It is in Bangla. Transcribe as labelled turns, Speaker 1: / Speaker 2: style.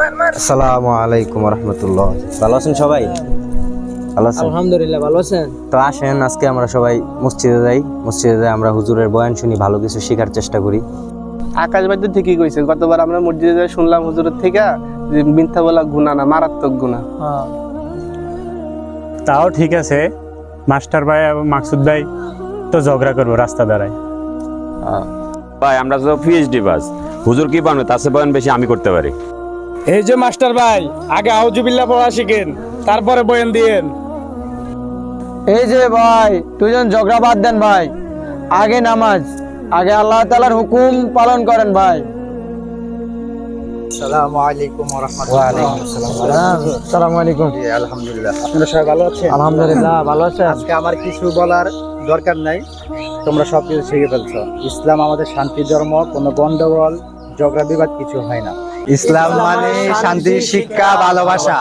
Speaker 1: আসসালামু আলাইকুম রহমতুল্লাহ। ভালো আছেন সবাই? ভালো আছেন?
Speaker 2: আলহামদুলিল্লাহ, ভালো আছেন?
Speaker 1: তো আসেন আজকে আমরা সবাই মসজিদে যাই আমরা হুজুরের বয়ান শুনি, ভালো কিছু শেখার চেষ্টা করি।
Speaker 3: আকাশ ভাই তো ঠিকই কইছে, গতবার আমরা মসজিদে যাই শুনলাম হুজুরের থেকে যে মিথ্যা বলা গুনাহ না, মারাত্মক গুনাহ।
Speaker 4: তাও ঠিক আছে, মাস্টার ভাই এবং মাকসুদ ভাই তো ঝগড়া করবো রাস্তা দাঁড়ায়।
Speaker 5: ভাই আমরা তো পিএইচডি পাস, হুজুর কি পারবে তার চেয়ে বয়ান বেশি আমি করতে পারি।
Speaker 6: এই যে মাস্টার ভাই, আগে আউযুবিল্লাহ পড়া শিখেন, তারপরে বয়ান দিয়েন।
Speaker 2: এই যে ভাই, দুজন ঝগড়া বাদ দেন ভাই, আগে নামাজ, আগে আল্লাহ তাআলার হুকুম পালন করেন ভাই।
Speaker 7: আসসালামু আলাইকুম ওয়া
Speaker 1: ওয়া আলাইকুম আসসালাম।
Speaker 2: আসসালামু আলাইকুম।
Speaker 7: আলহামদুলিল্লাহ, আপনারা সবাই ভালো আছেন?
Speaker 2: আলহামদুলিল্লাহ, ভালো আছেন?
Speaker 7: আজকে আমার কিছু বলার দরকার নাই, তোমরা সব কিছু শিখে ফেলছো। ইসলাম আমাদের শান্তি ধর্ম, কোনো গন্ডগোল ঝগড়া বিবাদ কিছু হয় না।
Speaker 1: ইসলাম মানে শান্তি, শিক্ষা, ভালোবাসা।